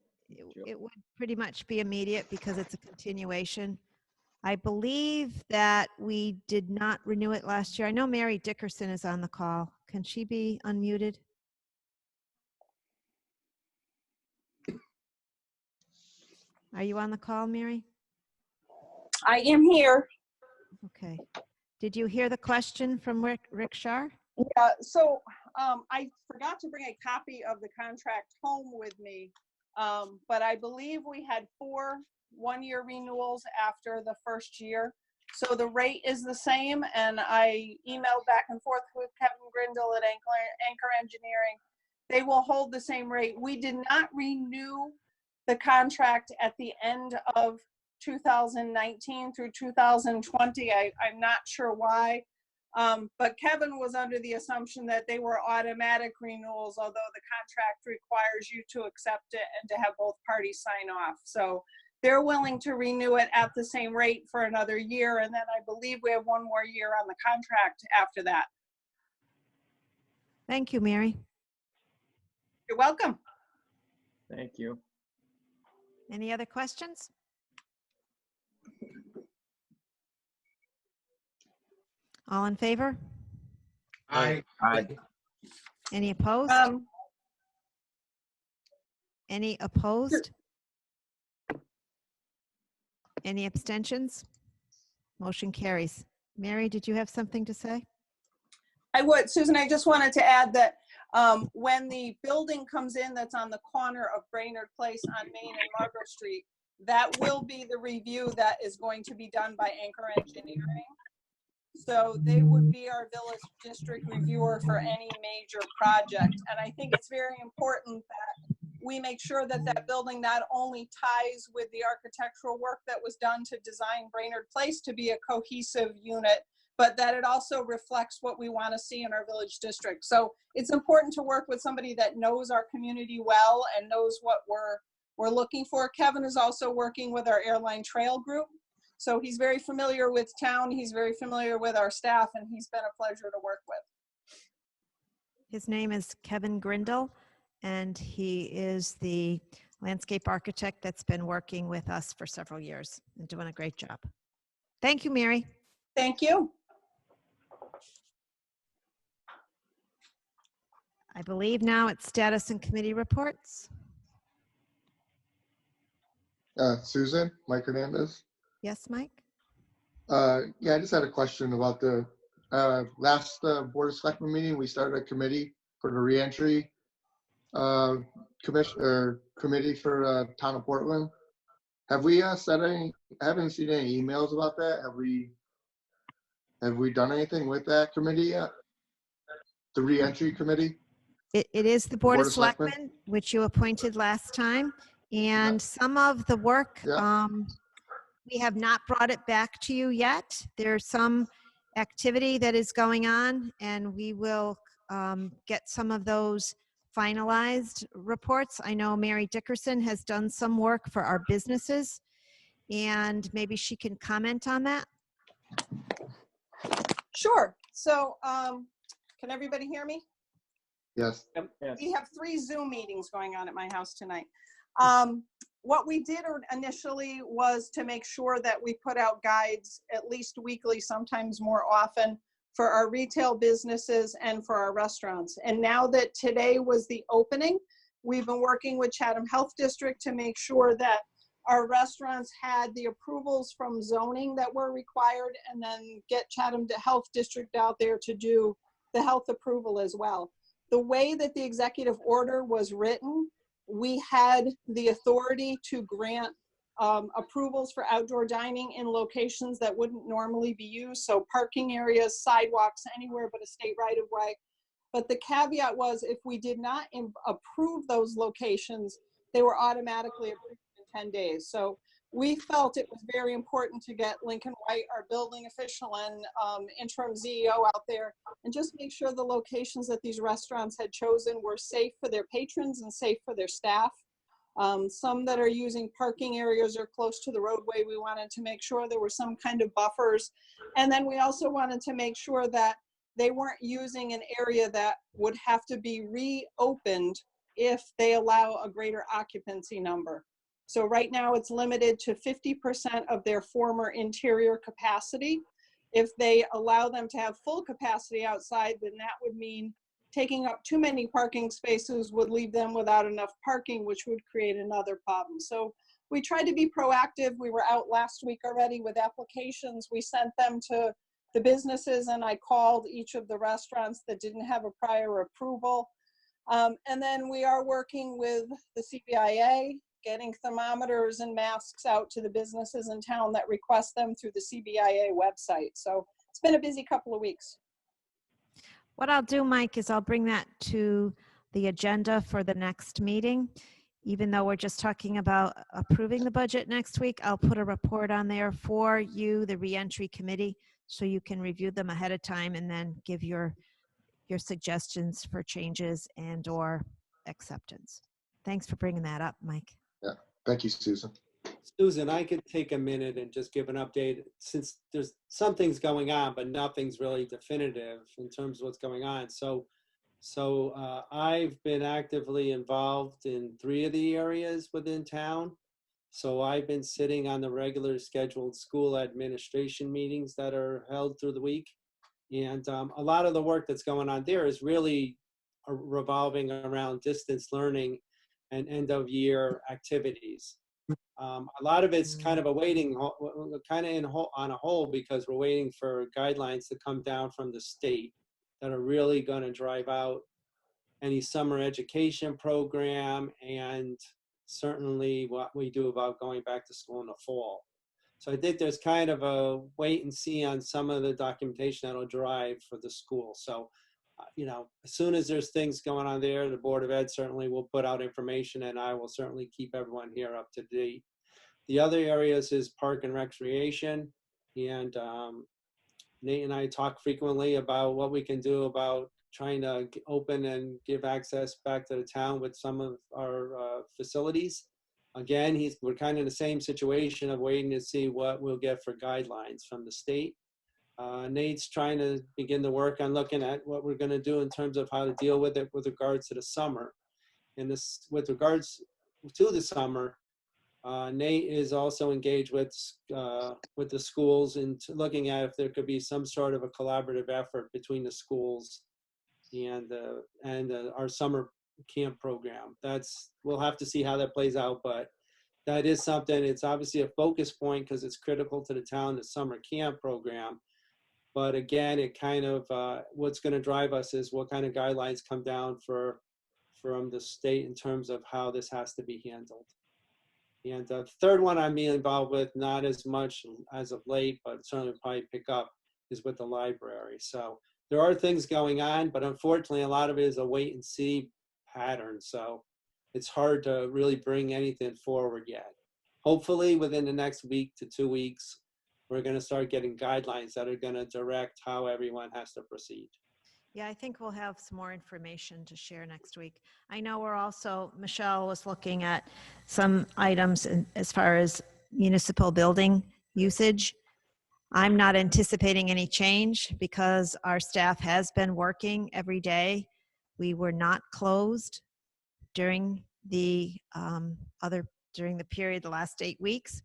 It would pretty much be immediate because it's a continuation. I believe that we did not renew it last year. I know Mary Dickerson is on the call. Can she be unmuted? Are you on the call, Mary? I am here. Okay. Did you hear the question from Rick Shar? Yeah, so I forgot to bring a copy of the contract home with me, but I believe we had 4 one-year renewals after the first year. So the rate is the same, and I emailed back and forth with Kevin Grindle at Anchor Engineering. They will hold the same rate. We did not renew the contract at the end of 2019 through 2020. I'm not sure why. But Kevin was under the assumption that they were automatic renewals, although the contract requires you to accept it and to have both parties sign off. So they're willing to renew it at the same rate for another year. And then I believe we have one more year on the contract after that. Thank you, Mary. You're welcome. Thank you. Any other questions? All in favor? I, Any opposed? Any opposed? Any abstentions? Motion carries. Mary, did you have something to say? I would, Susan, I just wanted to add that when the building comes in that's on the corner of Brainerd Place on Main and Margot Street, that will be the review that is going to be done by Anchor Engineering. So they would be our village district reviewer for any major project. And I think it's very important that we make sure that that building not only ties with the architectural work that was done to design Brainerd Place to be a cohesive unit, but that it also reflects what we want to see in our village district. So it's important to work with somebody that knows our community well and knows what we're looking for. Kevin is also working with our airline trail group. So he's very familiar with town, he's very familiar with our staff, and he's been a pleasure to work with. His name is Kevin Grindle, and he is the landscape architect that's been working with us for several years and doing a great job. Thank you, Mary. Thank you. I believe now it's status and committee reports. Susan, Mike Hernandez. Yes, Mike? Yeah, I just had a question about the last Board of Selectmen meeting. We started a committee for the reentry committee for Town of Portland. Have we said any? I haven't seen any emails about that. Have we done anything with that committee yet? The reentry committee? It is the Board of Selectmen? Selectmen, which you appointed last time. And some of the work, we have not brought it back to you yet. There's some activity that is going on, and we will get some of those finalized reports. I know Mary Dickerson has done some work for our businesses, and maybe she can comment on that. Sure. So can everybody hear me? Yes. Yes. We have 3 Zoom meetings going on at my house tonight. What we did initially was to make sure that we put out guides at least weekly, sometimes more often, for our retail businesses and for our restaurants. And now that today was the opening, we've been working with Chatham Health District to make sure that our restaurants had the approvals from zoning that were required, and then get Chatham Health District out there to do the health approval as well. The way that the executive order was written, we had the authority to grant approvals for outdoor dining in locations that wouldn't normally be used. So parking areas, sidewalks, anywhere but a state right of way. But the caveat was if we did not approve those locations, they were automatically approved in 10 days. So we felt it was very important to get Lincoln White, our building official and interim CEO, out there and just make sure the locations that these restaurants had chosen were safe for their patrons and safe for their staff. Some that are using parking areas or close to the roadway, we wanted to make sure there were some kind of buffers. And then we also wanted to make sure that they weren't using an area that would have to be reopened if they allow a greater occupancy number. So right now it's limited to 50% of their former interior capacity. If they allow them to have full capacity outside, then that would mean taking up too many parking spaces would leave them without enough parking, which would create another problem. So we tried to be proactive. We were out last week already with applications. We sent them to the businesses, and I called each of the restaurants that didn't have a prior approval. And then we are working with the CBIA, getting thermometers and masks out to the businesses in town that request them through the CBIA website. So it's been a busy couple of weeks. What I'll do, Mike, is I'll bring that to the agenda for the next meeting. Even though we're just talking about approving the budget next week, I'll put a report on there for you, the reentry committee, so you can review them ahead of time and then give your suggestions for changes and/or acceptance. Thanks for bringing that up, Mike. Yeah. Thank you, Susan. Susan, I could take a minute and just give an update since there's some things going on, but nothing's really definitive in terms of what's going on. So I've been actively involved in 3 of the areas within town. So I've been sitting on the regular scheduled school administration meetings that are held through the week. And a lot of the work that's going on there is really revolving around distance learning and end of year activities. A lot of it's kind of a waiting, kind of on a hold because we're waiting for guidelines to come down from the state that are really going to drive out any summer education program and certainly what we do about going back to school in the fall. So I think there's kind of a wait and see on some of the documentation that'll drive for the school. So, as soon as there's things going on there, the Board of Ed certainly will put out information and I will certainly keep everyone here up to date. The other areas is park and recreation. And Nate and I talk frequently about what we can do about trying to open and give access back to the town with some of our facilities. Again, we're kind of in the same situation of waiting to see what we'll get for guidelines from the state. Nate's trying to begin the work on looking at what we're going to do in terms of how to deal with it with regards to the summer. And this, with regards to the summer, Nate is also engaged with the schools and looking at if there could be some sort of a collaborative effort between the schools and our summer camp program. We'll have to see how that plays out, but that is something. It's obviously a focus point because it's critical to the town, the summer camp program. But again, it kind of what's going to drive us is what kind of guidelines come down from the state in terms of how this has to be handled. And the third one I'm being involved with, not as much as of late, but certainly probably pick up, is with the library. So there are things going on, but unfortunately, a lot of it is a wait and see pattern. So it's hard to really bring anything forward yet. Hopefully, within the next week to 2 weeks, we're going to start getting guidelines that are going to direct how everyone has to proceed. Yeah, I think we'll have some more information to share next week. I know Michelle was looking at some items as far as municipal building usage. I'm not anticipating any change because our staff has been working every day. We were not closed during the period, the last 8 weeks,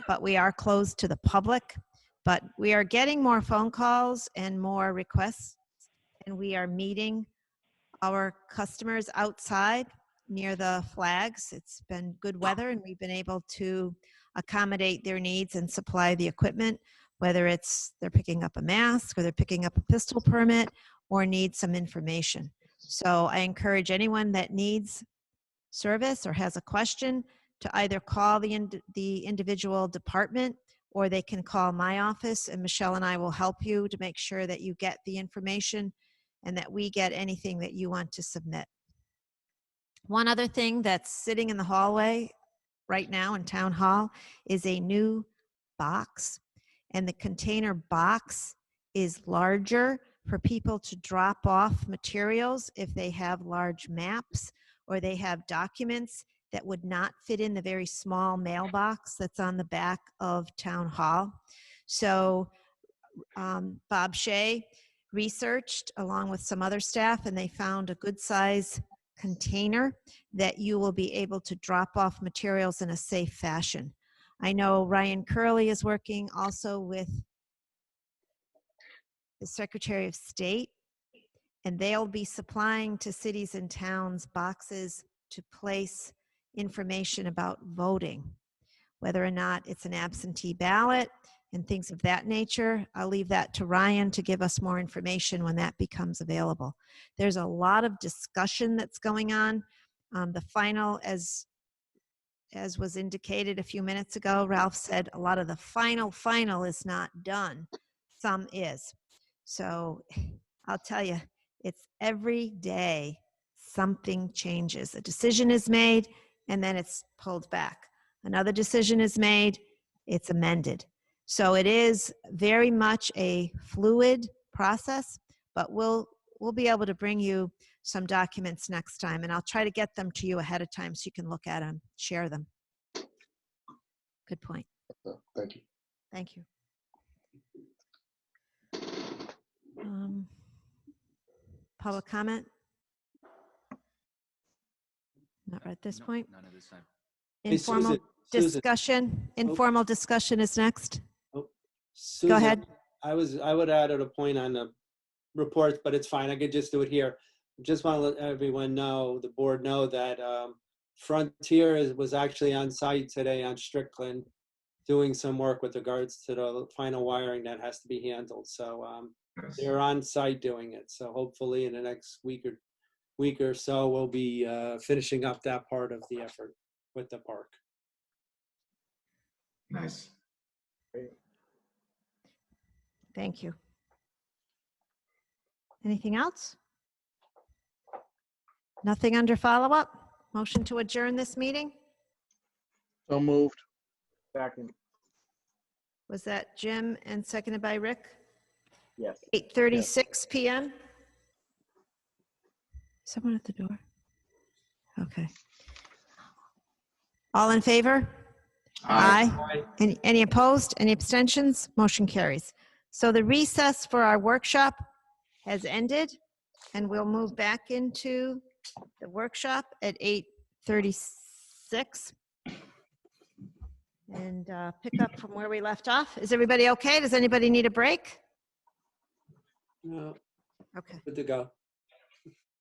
but we are closed to the public. But we are getting more phone calls and more requests, and we are meeting our customers outside near the flags. It's been good weather, and we've been able to accommodate their needs and supply the equipment, whether it's they're picking up a mask or they're picking up a pistol permit or need some information. So I encourage anyone that needs service or has a question to either call the individual department, or they can call my office, and Michelle and I will help you to make sure that you get the information and that we get anything that you want to submit. One other thing that's sitting in the hallway right now in Town Hall is a new box, and the container box is larger for people to drop off materials if they have large maps or they have documents that would not fit in the very small mailbox that's on the back of Town Hall. So Bob Shea researched along with some other staff, and they found a good size container that you will be able to drop off materials in a safe fashion. I know Ryan Curley is working also with the Secretary of State, and they'll be supplying to cities and towns boxes to place information about voting, whether or not it's an absentee ballot and things of that nature. I'll leave that to Ryan to give us more information when that becomes available. There's a lot of discussion that's going on. The final, as was indicated a few minutes ago, Ralph said a lot of the final is not done. Some is. So I'll tell you, it's every day something changes. A decision is made and then it's pulled back. Another decision is made, it's amended. So it is very much a fluid process, but we'll be able to bring you some documents next time, and I'll try to get them to you ahead of time so you can look at them, share them. Good point. Thank you. Thank you. Public comment? Not at this point. None at this time. Hey, Informal Susan. discussion. Informal discussion is next. Susan, ahead. I would add a point on the reports, but it's fine. I could just do it here. Just want to let everyone know, the board know that Frontier was actually on site today on Strickland doing some work with regards to the final wiring that has to be handled. So they're on site doing it. So hopefully in the next week or so, we'll be finishing up that part of the effort with the park. Nice. Thank you. Anything else? Nothing under follow-up? Motion to adjourn this meeting? So moved. Second, Was that Jim and seconded by Rick? yes. 8:36 PM? Someone at the door? Okay. All in favor? Aye. Any opposed? Any abstentions? Motion carries. So the recess for our workshop has ended, and we'll move back into the workshop at 8:36 and pick up from where we left off. Is everybody okay? Does anybody need a break? No, Okay. good to go.